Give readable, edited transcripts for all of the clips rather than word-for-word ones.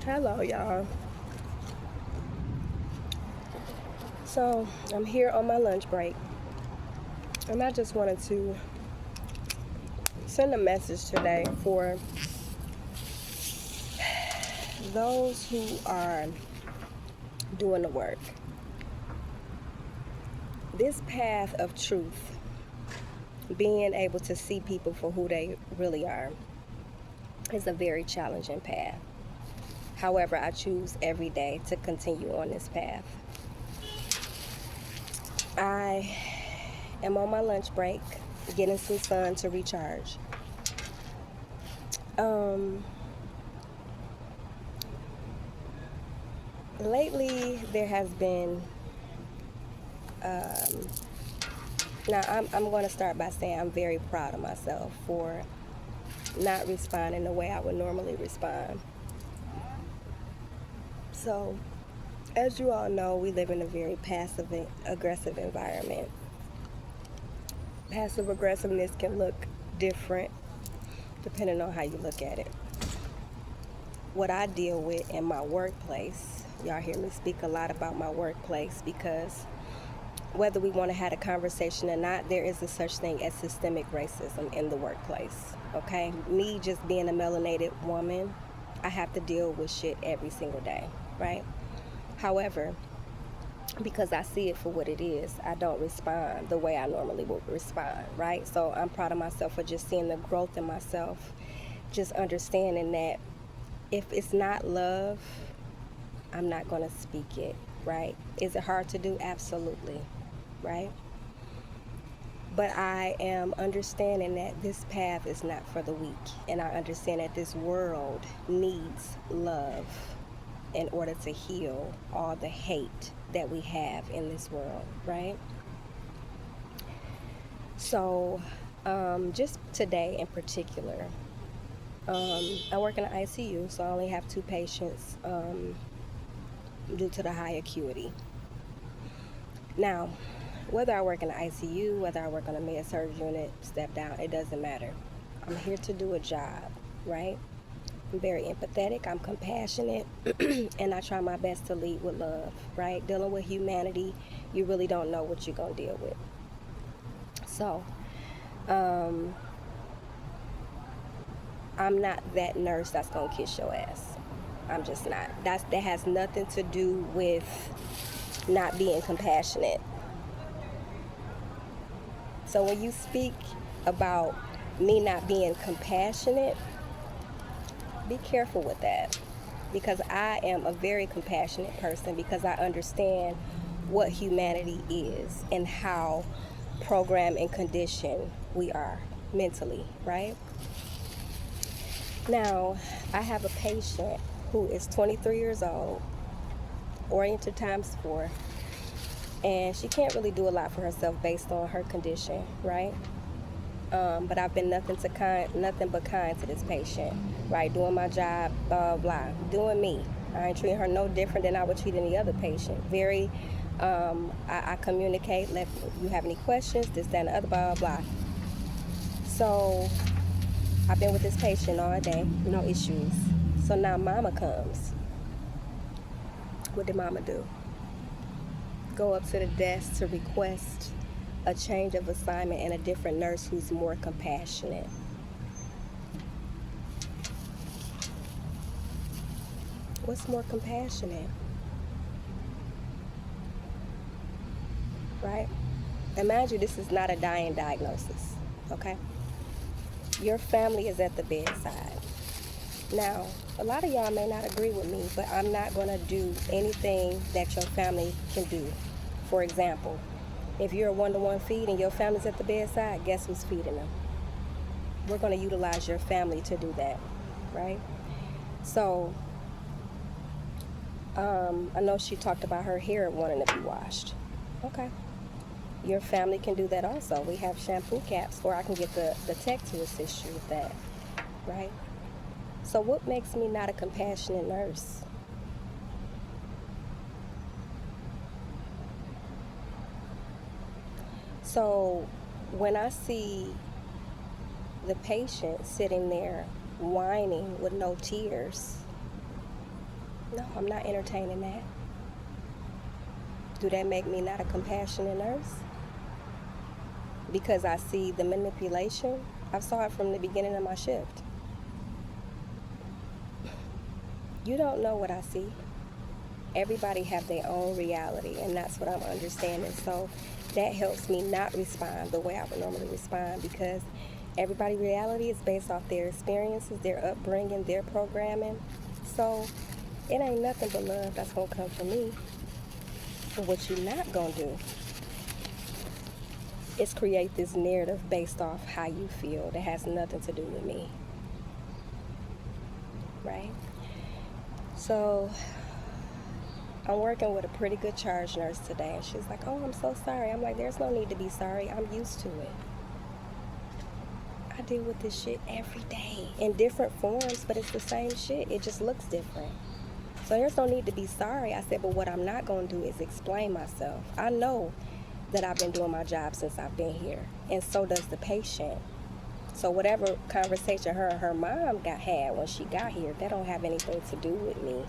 Hello, y'all. So, I'm here on my lunch break, and I just wanted to send a message today for those who are doing the work. This path of truth, being able to see people for who they really are, is a very challenging path. However, I choose every day to continue on this path. I am on my lunch break, getting some sun to recharge. Lately, there has been, now I'm going to start by saying I'm very proud of myself for not responding the way I would normally respond. So, as you all know, we live in a very passive and aggressive environment. Passive aggressiveness can look different depending on how you look at it. What I deal with in my workplace, y'all hear me speak a lot about my workplace because whether we want to have a conversation or not, there is a such thing as systemic racism in the workplace. Okay? Me just being a melanated woman, I have to deal with shit every single day, right? However, because I see it for what it is, I don't respond the way I normally would respond, right? So I'm proud of myself for just seeing the growth in myself, just understanding that if it's not love, I'm not going to speak it, right? Is it hard to do? Absolutely, right? But I am understanding that this path is not for the weak, and I understand that this world needs love in order to heal all the hate that we have in this world, right? So, just today in particular, I work in the ICU, so I only have 2 patients due to the high acuity. Now, whether I work in the ICU, whether I work on a med-surg unit, step down, it doesn't matter. I'm here to do a job, right? I'm very empathetic, I'm compassionate, and I try my best to lead with love, right? Dealing with humanity, you really don't know what you're going to deal with. So, I'm not that nurse that's going to kiss your ass. I'm just not. That has nothing to do with not being compassionate. So when you speak about me not being compassionate, be careful with that, because I am a very compassionate person because I understand what humanity is and how programmed and conditioned we are mentally, right? Now, I have a patient who is 23 years old, oriented times 4, and she can't really do a lot for herself based on her condition, right? But I've been nothing but kind to this patient, right? Doing my job, blah, blah, doing me. I ain't treating her no different than I would treat any other patient. Very, I communicate, let you have any questions, this, that, and the other, blah, blah, blah. So I've been with this patient all day, no issues. So now mama comes. What did mama do? Go up to the desk to request a change of assignment and a different nurse who's more compassionate. What's more compassionate? Right? Imagine this is not a dying diagnosis, okay? Your family is at the bedside. Now, a lot of y'all may not agree with me, but I'm not going to do anything that your family can do. For example, if you're a one-to-one feed and your family's at the bedside, guess who's feeding them? We're going to utilize your family to do that, right? So, I know she talked about her hair wanting to be washed. Okay. Your family can do that also. We have shampoo caps, or I can get the tech to assist you with that, right? So what makes me not a compassionate nurse? So when I see the patient sitting there whining with no tears, No, I'm not entertaining that. Do that make me not a compassionate nurse? Because I see the manipulation? I saw it from the beginning of my shift. You don't know what I see. Everybody have their own reality, and that's what I'm understanding. So that helps me not respond the way I would normally respond, because everybody's reality is based off their experiences, their upbringing, their programming. So it ain't nothing but love that's gonna come from me. But what you're not gonna do is create this narrative based off how you feel that has nothing to do with me. Right? So I'm working with a pretty good charge nurse today, and she's like, "Oh, I'm so sorry." I'm like, "There's no need to be sorry. I'm used to it. I deal with this shit every day in different forms, but it's the same shit. It just looks different. So there's no need to be sorry." I said, "But what I'm not going to do is explain myself. I know that I've been doing my job since I've been here, and so does the patient. So whatever conversation her and her mom had when she got here, that don't have anything to do with me.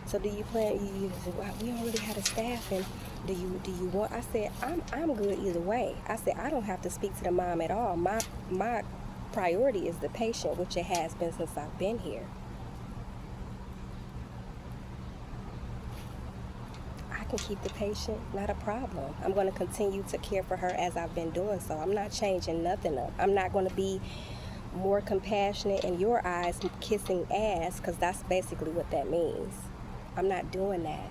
So do you plan? We already had a staff, and do you want?" I said, I'm good either way. I said, I don't have to speak to the mom at all. My priority is the patient, which it has been since I've been here. I can keep the patient, not a problem. I'm going to continue to care for her as I've been doing so. I'm not changing nothing up. I'm not going to be more compassionate in your eyes, kissing ass, because that's basically what that means. I'm not doing that.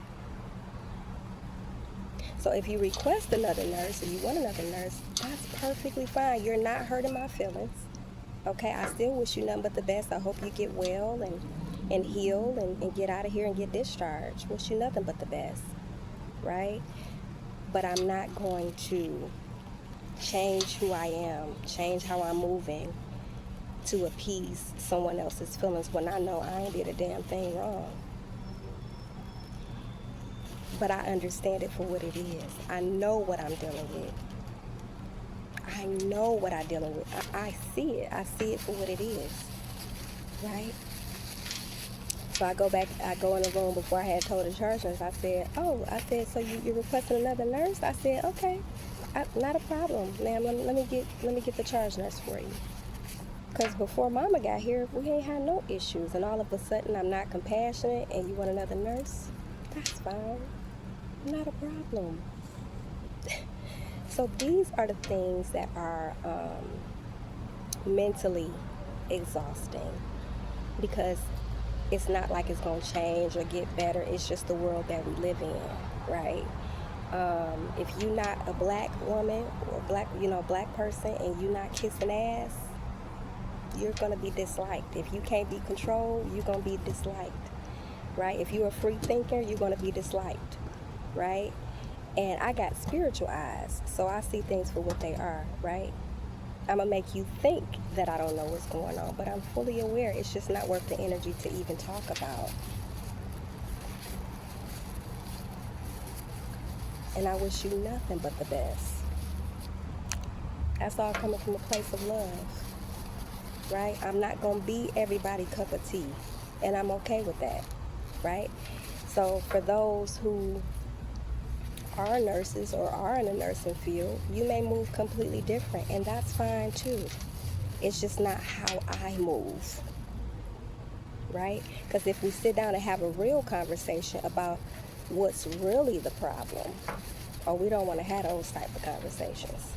So if you request another nurse, if you want another nurse, that's perfectly fine. You're not hurting my feelings. Okay, I still wish you nothing but the best. I hope you get well and heal and get out of here and get discharged. Wish you nothing but the best, right? But I'm not going to change who I am, change how I'm moving to appease someone else's feelings when I know I ain't did a damn thing wrong. But I understand it for what it is. I know what I'm dealing with. I know what I'm dealing with. I see it. I see it for what it is, right? So I go in the room before I had told the charge nurse. I said, "So you're requesting another nurse?" I said, "Okay, not a problem, ma'am. Let me get the charge nurse for you." Because before Mama got here, we ain't had no issues, and all of a sudden I'm not compassionate, and you want another nurse? That's fine. Not a problem. So these are the things that are mentally exhausting, because it's not like it's going to change or get better. It's just the world that we live in, right? If you're not a black woman or black person, and you're not kissing ass, you're going to be disliked. If you can't be controlled, you're going to be disliked, right? If you're a free thinker, you're going to be disliked, right? And I got spiritual eyes, so I see things for what they are, right? I'm going to make you think that I don't know what's going on, but I'm fully aware. It's just not worth the energy to even talk about. And I wish you nothing but the best. That's all coming from a place of love, right? I'm not going to be everybody's cup of tea, and I'm okay with that, right? So for those who are nurses or are in the nursing field, you may move completely different, and that's fine too. It's just not how I move, right? Because if we sit down and have a real conversation about what's really the problem, we don't want to have those type of conversations.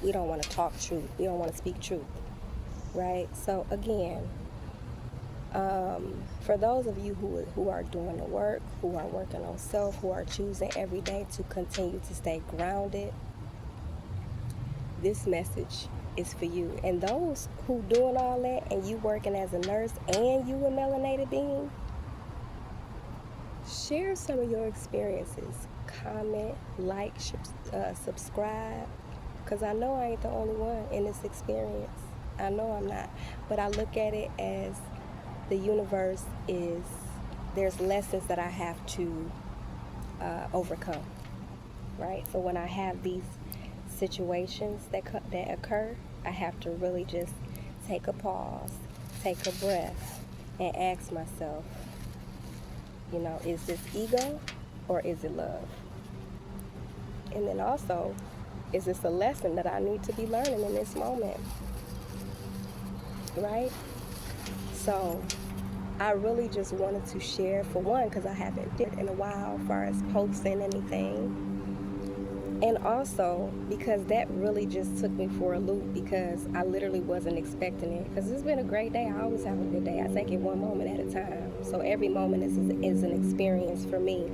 We don't want to talk truth. We don't want to speak truth, right? So again, for those of you who are doing the work, who are working on self, who are choosing every day to continue to stay grounded, this message is for you. And those who doing all that, and you working as a nurse and you a melanated being, share some of your experiences. Comment, like, subscribe, because I know I ain't the only one in this experience. I know I'm not, but I look at it as the universe there's lessons that I have to overcome, right? So when I have these situations that occur, I have to really just take a pause, take a breath and ask myself, is this ego or is it love? And then also, is this a lesson that I need to be learning in this moment? Right? So I really just wanted to share, for one, because I haven't did it in a while as far as posting anything. And also because that really just took me for a loop, because I literally wasn't expecting it. Because it's been a great day. I always have a good day. I take it one moment at a time. So every moment is an experience for me.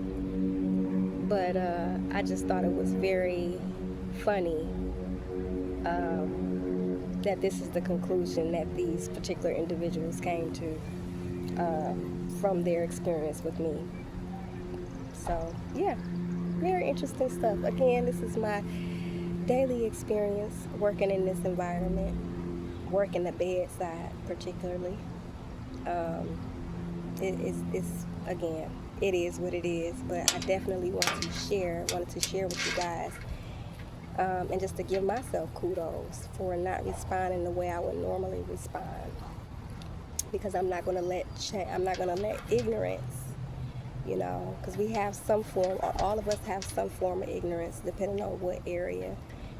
But I just thought it was very funny that this is the conclusion that these particular individuals came to from their experience with me. So, yeah, very interesting stuff. Again, this is my daily experience working in this environment, working the bedside particularly. Again, it is what it is, but I definitely wanted to share with you guys, and just to give myself kudos for not responding the way I would normally respond, because I'm not going to let ignorance, because we have some form, or all of us have some form of ignorance, depending on what area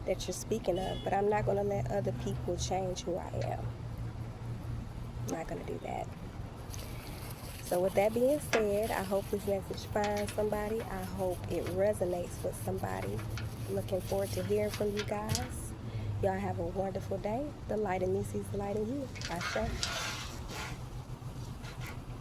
that you're speaking of. But I'm not going to let other people change who I am. I'm not going to do that. So with that being said, I hope this message finds somebody. I hope it resonates with somebody. Looking forward to hearing from you guys. Y'all have a wonderful day. The light in me sees the light in you. Ashe.